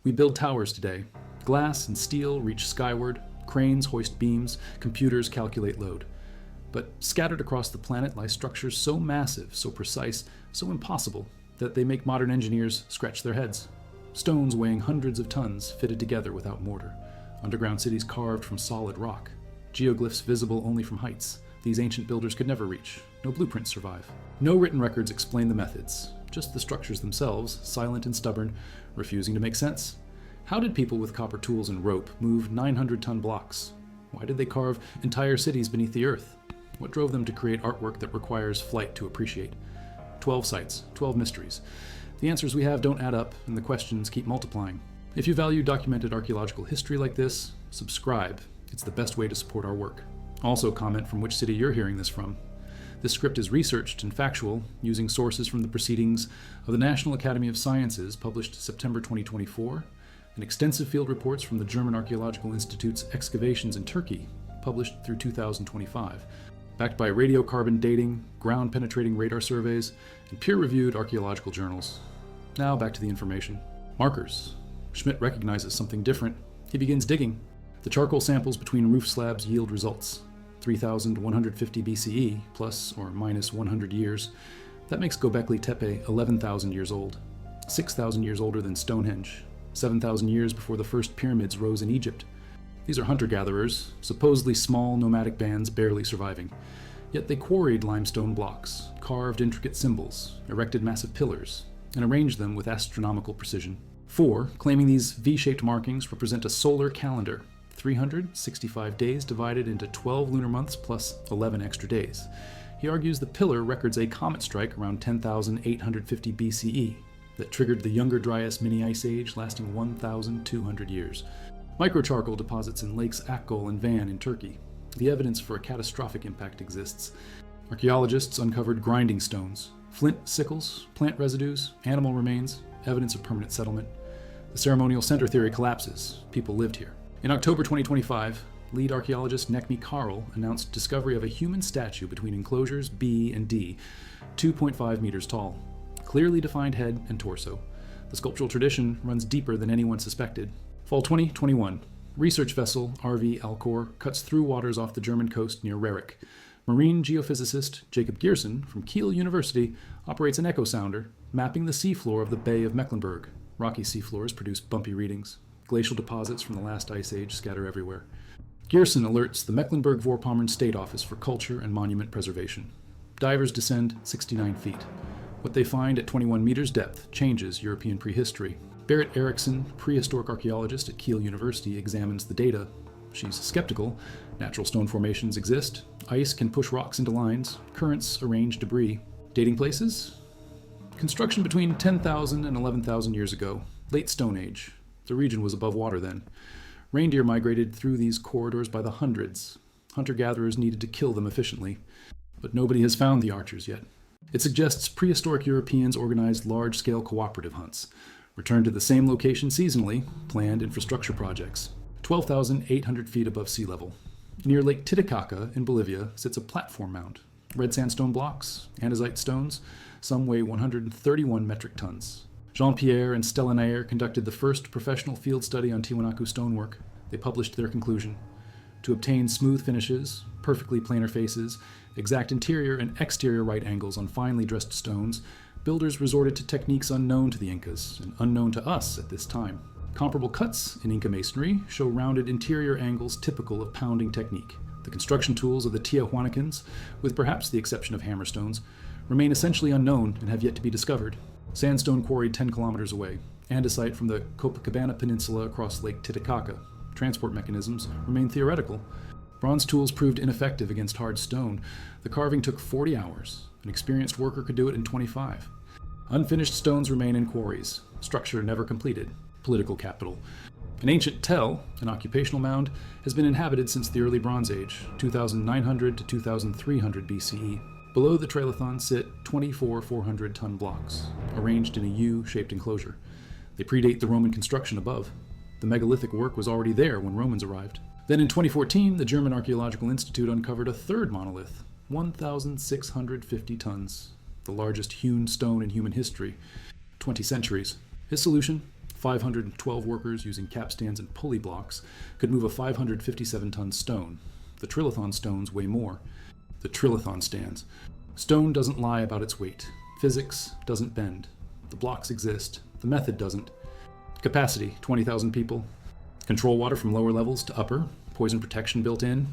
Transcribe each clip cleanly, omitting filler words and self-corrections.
We build towers today. Glass and steel reach skyward, cranes hoist beams, computers calculate load. But scattered across the planet lie structures so massive, so precise, so impossible, that they make modern engineers scratch their heads. Stones weighing hundreds of tons fitted together without mortar. Underground cities carved from solid rock. Geoglyphs visible only from heights these ancient builders could never reach. No blueprints survive. No written records explain the methods, just the structures themselves, silent and stubborn, refusing to make sense. How did people with copper tools and rope move 900-ton blocks? Why did they carve entire cities beneath the earth? What drove them to create artwork that requires flight to appreciate? 12 sites, 12 mysteries. The answers we have don't add up, and the questions keep multiplying. If you value documented archaeological history like this, subscribe. It's the best way to support our work. Also comment from which city you're hearing this from. This script is researched and factual, using sources from the proceedings of the National Academy of Sciences, published September 2024, and extensive field reports from the German Archaeological Institute's excavations in Turkey, published through 2025, backed by radiocarbon dating, ground-penetrating radar surveys, and peer-reviewed archaeological journals. Now back to the information. Markers. Schmidt recognizes something different. He begins digging. The charcoal samples between roof slabs yield results. 3,150 BCE, plus or minus 100 years. That makes Göbekli Tepe 11,000 years old, 6,000 years older than Stonehenge, 7,000 years before the first pyramids rose in Egypt. These are hunter-gatherers, supposedly small nomadic bands barely surviving. Yet they quarried limestone blocks, carved intricate symbols, erected massive pillars, and arranged them with astronomical precision. 4, claiming these V-shaped markings represent a solar calendar, 365 days divided into 12 lunar months plus 11 extra days. He argues the pillar records a comet strike around 10,850 BCE that triggered the Younger Dryas mini-ice age lasting 1,200 years. Microcharcoal deposits in Lakes Akkol and Van in Turkey. The evidence for a catastrophic impact exists. Archaeologists uncovered grinding stones, flint sickles, plant residues, animal remains, evidence of permanent settlement. The ceremonial center theory collapses. People lived here. In October 2025, lead archaeologist Necmi Karl announced discovery of a human statue between enclosures B and D, 2.5 meters tall. Clearly defined head and torso. The sculptural tradition runs deeper than anyone suspected. Fall 2021, research vessel RV Alcor cuts through waters off the German coast near Rerik. Marine geophysicist Jacob Gearson from Kiel University operates an echo sounder, mapping the seafloor of the Bay of Mecklenburg. Rocky seafloors produce bumpy readings. Glacial deposits from the last ice age scatter everywhere. Gearson alerts the Mecklenburg-Vorpommern State Office for Culture and Monument Preservation. Divers descend 69 feet. What they find at 21 meters depth changes European prehistory. Berit Eriksson, prehistoric archaeologist at Kiel University, examines the data. She's skeptical. Natural stone formations exist. Ice can push rocks into lines. Currents arrange debris. Dating places? Construction between 10,000 and 11,000 years ago. Late Stone Age. The region was above water then. Reindeer migrated through these corridors by the hundreds. Hunter-gatherers needed to kill them efficiently. But nobody has found the archers yet. It suggests prehistoric Europeans organized large-scale cooperative hunts, returned to the same location seasonally, planned infrastructure projects. 12,800 feet above sea level. Near Lake Titicaca in Bolivia sits a platform mound. Red sandstone blocks, andesite stones, some weigh 131 metric tons. Jean-Pierre and Stella Nair conducted the first professional field study on Tiwanaku stonework. They published their conclusion. To obtain smooth finishes, perfectly planar faces, exact interior and exterior right angles on finely dressed stones, builders resorted to techniques unknown to the Incas and unknown to us at this time. Comparable cuts in Inca masonry show rounded interior angles typical of pounding technique. The construction tools of the Tiahuanacans, with perhaps the exception of hammerstones, remain essentially unknown and have yet to be discovered. Sandstone quarried 10 kilometers away. Andesite from the Copacabana Peninsula across Lake Titicaca. Transport mechanisms remain theoretical. Bronze tools proved ineffective against hard stone. The carving took 40 hours. An experienced worker could do it in 25. Unfinished stones remain in quarries. Structure never completed. Political capital. An ancient tell, an occupational mound, has been inhabited since the early Bronze Age, 2,900 to 2,300 BCE. Below the Trailithon sit 24 400-ton blocks, arranged in a U-shaped enclosure. They predate the Roman construction above. The megalithic work was already there when Romans arrived. Then in 2014, the German Archaeological Institute uncovered a third monolith, 1,650 tons, the largest hewn stone in human history, 20 centuries. His solution? 512 workers using capstans and pulley blocks could move a 557-ton stone. The trilithon stones weigh more. The trilithon stands. Stone doesn't lie about its weight. Physics doesn't bend. The blocks exist. The method doesn't. Capacity, 20,000 people. Control water from lower levels to upper. Poison protection built in.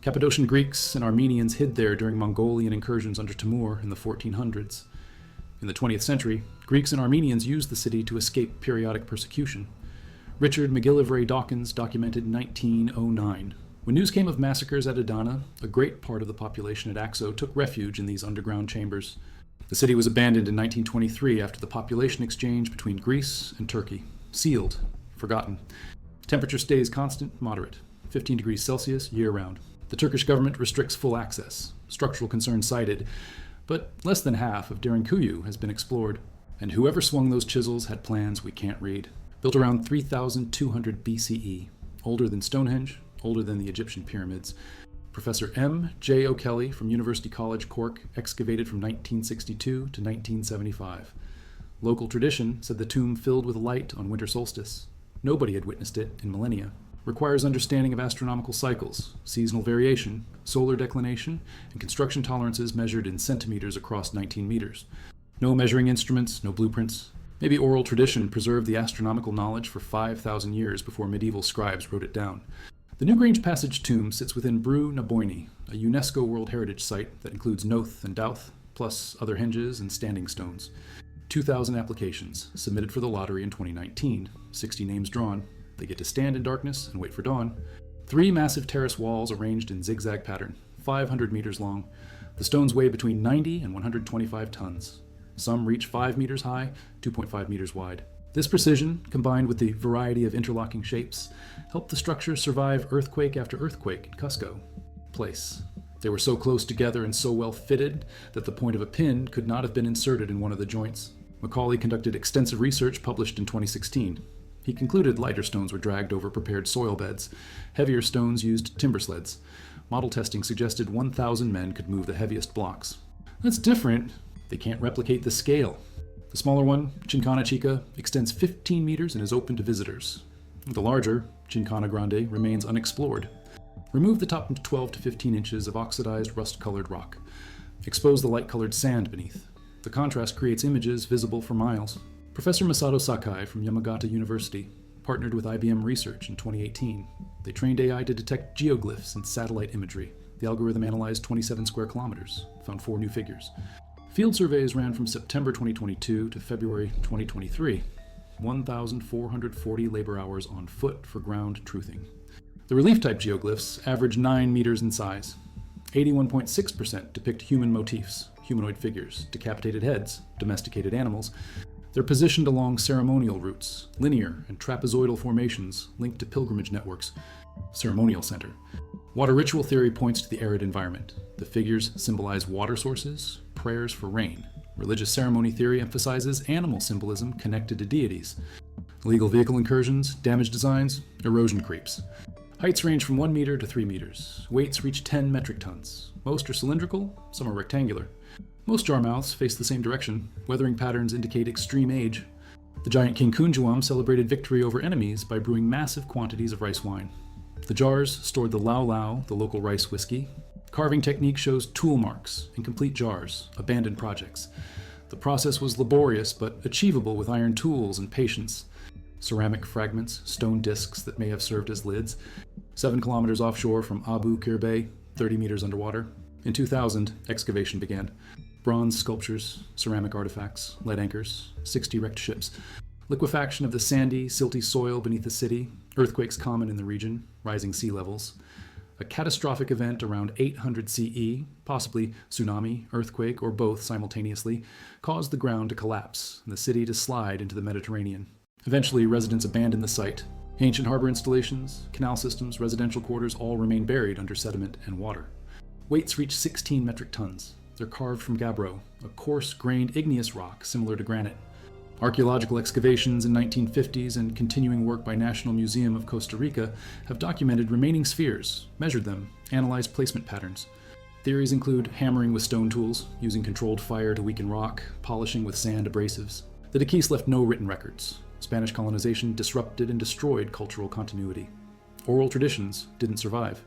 Cappadocian Greeks and Armenians hid there during Mongolian incursions under Timur in the 1400s. In the 20th century, Greeks and Armenians used the city to escape periodic persecution. Richard McGillivray Dawkins documented 1909. When news came of massacres at Adana, a great part of the population at Axo took refuge in these underground chambers. The city was abandoned in 1923 after the population exchange between Greece and Turkey. Sealed, forgotten. Temperature stays constant, moderate, 15 degrees Celsius year-round. The Turkish government restricts full access. Structural concerns cited, but less than half of Derinkuyu has been explored. And whoever swung those chisels had plans we can't read. Built around 3,200 BCE. Older than Stonehenge, older than the Egyptian pyramids. Professor M. J. O'Kelly from University College Cork excavated from 1962 to 1975. Local tradition said the tomb filled with light on winter solstice. Nobody had witnessed it in millennia. Requires understanding of astronomical cycles, seasonal variation, solar declination, and construction tolerances measured in centimeters across 19 meters. No measuring instruments, no blueprints. Maybe oral tradition preserved the astronomical knowledge for 5,000 years before medieval scribes wrote it down. The Newgrange Passage tomb sits within Brú na Bóinne, a UNESCO World Heritage Site that includes Noth and Douth, plus other hinges and standing stones. 2,000 applications, submitted for the lottery in 2019, 60 names drawn. They get to stand in darkness and wait for dawn. 3 massive terrace walls arranged in zigzag pattern, 500 meters long. The stones weigh between 90 and 125 tons. Some reach 5 meters high, 2.5 meters wide. This precision, combined with the variety of interlocking shapes, helped the structure survive earthquake after earthquake in Cusco. Place. They were so close together and so well fitted that the point of a pin could not have been inserted in one of the joints. Macaulay conducted extensive research published in 2016. He concluded lighter stones were dragged over prepared soil beds. Heavier stones used timber sleds. Model testing suggested 1,000 men could move the heaviest blocks. That's different. They can't replicate the scale. The smaller one, Chincana Chica, extends 15 meters and is open to visitors. The larger, Chincana Grande, remains unexplored. Remove the top 12 to 15 inches of oxidized rust-colored rock. Expose the light-colored sand beneath. The contrast creates images visible for miles. Professor Masato Sakai from Yamagata University partnered with IBM Research in 2018. They trained AI to detect geoglyphs and satellite imagery. The algorithm analyzed 27 square kilometers, found 4 new figures. Field surveys ran from September 2022 to February 2023. 1,440 labor hours on foot for ground truthing. The relief-type geoglyphs average 9 meters in size. 81.6% depict human motifs, humanoid figures, decapitated heads, domesticated animals. They're positioned along ceremonial routes, linear and trapezoidal formations linked to pilgrimage networks. Ceremonial center. Water ritual theory points to the arid environment. The figures symbolize water sources, prayers for rain. Religious ceremony theory emphasizes animal symbolism connected to deities. Illegal vehicle incursions, damage designs, erosion creeps. Heights range from 1 meter to 3 meters. Weights reach 10 metric tons. Most are cylindrical, some are rectangular. Most jar mouths face the same direction. Weathering patterns indicate extreme age. The giant King Kunjuam celebrated victory over enemies by brewing massive quantities of rice wine. The jars stored the Lau Lau, the local rice whiskey. Carving technique shows tool marks, incomplete jars, abandoned projects. The process was laborious but achievable with iron tools and patience. Ceramic fragments, stone discs that may have served as lids. 7 kilometers offshore from Abu Qir Bay, 30 meters underwater. In 2000, excavation began. Bronze sculptures, ceramic artifacts, lead anchors, 60 wrecked ships. Liquefaction of the sandy, silty soil beneath the city, earthquakes common in the region, rising sea levels. A catastrophic event around 800 CE, possibly tsunami, earthquake, or both simultaneously, caused the ground to collapse and the city to slide into the Mediterranean. Eventually, residents abandoned the site. Ancient harbor installations, canal systems, residential quarters all remain buried under sediment and water. Weights reach 16 metric tons. They're carved from gabbro, a coarse-grained igneous rock similar to granite. Archaeological excavations in 1950s and continuing work by National Museum of Costa Rica have documented remaining spheres, measured them, analyzed placement patterns. Theories include hammering with stone tools, using controlled fire to weaken rock, polishing with sand abrasives. The Da'Quis left no written records. Spanish colonization disrupted and destroyed cultural continuity. Oral traditions didn't survive.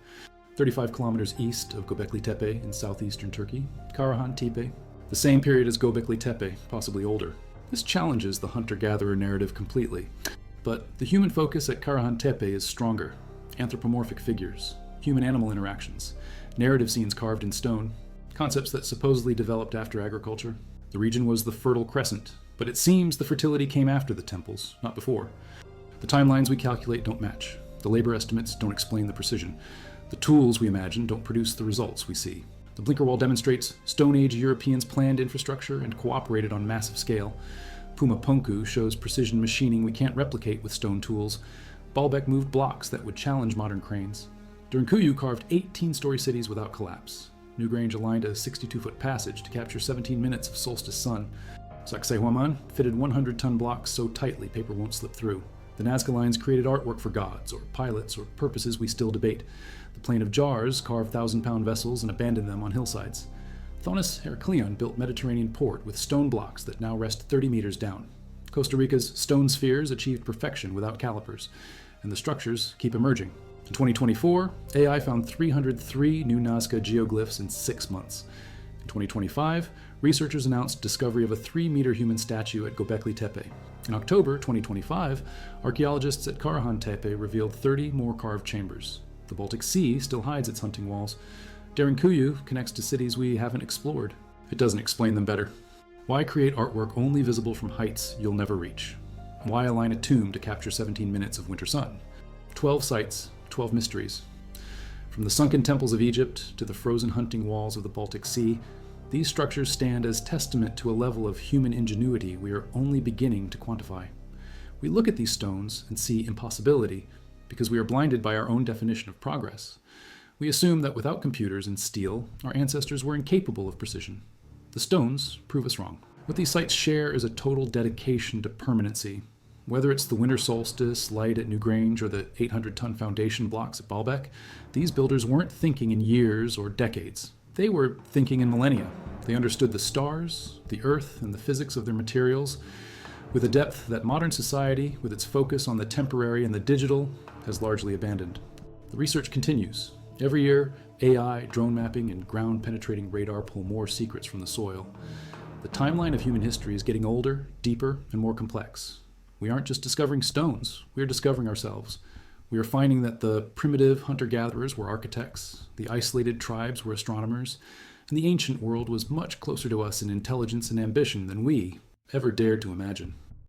35 kilometers east of Göbekli Tepe in southeastern Turkey, Karahan Tepe, the same period as Göbekli Tepe, possibly older. This challenges the hunter-gatherer narrative completely. But the human focus at Karahan Tepe is stronger. Anthropomorphic figures, human-animal interactions, narrative scenes carved in stone, concepts that supposedly developed after agriculture. The region was the Fertile Crescent, but it seems the fertility came after the temples, not before. The timelines we calculate don't match. The labor estimates don't explain the precision. The tools we imagine don't produce the results we see. The Blinker Wall demonstrates Stone Age Europeans planned infrastructure and cooperated on massive scale. Puma Punku shows precision machining we can't replicate with stone tools. Baalbek moved blocks that would challenge modern cranes. Derinkuyu carved 18-story cities without collapse. Newgrange aligned a 62-foot passage to capture 17 minutes of solstice sun. Sacsayhuaman fitted 100-ton blocks so tightly paper won't slip through. The Nazca lines created artwork for gods, or pilots, or purposes we still debate. The Plain of Jars carved 1,000-pound vessels and abandoned them on hillsides. Thonis Heracleon built Mediterranean port with stone blocks that now rest 30 meters down. Costa Rica's stone spheres achieved perfection without calipers, and the structures keep emerging. In 2024, AI found 303 new Nazca geoglyphs in 6 months. In 2025, researchers announced discovery of a 3-meter human statue at Göbekli Tepe. In October 2025, archaeologists at Karahan Tepe revealed 30 more carved chambers. The Baltic Sea still hides its hunting walls. Derinkuyu connects to cities we haven't explored. It doesn't explain them better. Why create artwork only visible from heights you'll never reach? Why align a tomb to capture 17 minutes of winter sun? 12 sites, 12 mysteries. From the sunken temples of Egypt to the frozen hunting walls of the Baltic Sea, these structures stand as testament to a level of human ingenuity we are only beginning to quantify. We look at these stones and see impossibility because we are blinded by our own definition of progress. We assume that without computers and steel, our ancestors were incapable of precision. The stones prove us wrong. What these sites share is a total dedication to permanency. Whether it's the winter solstice light at Newgrange or the 800-ton foundation blocks at Baalbek, these builders weren't thinking in years or decades. They were thinking in millennia. They understood the stars, the earth, and the physics of their materials with a depth that modern society, with its focus on the temporary and the digital, has largely abandoned. The research continues. Every year, AI, drone mapping, and ground-penetrating radar pull more secrets from the soil. The timeline of human history is getting older, deeper, and more complex. We aren't just discovering stones, we are discovering ourselves. We are finding that the primitive hunter-gatherers were architects, the isolated tribes were astronomers, and the ancient world was much closer to us in intelligence and ambition than we ever dared to imagine.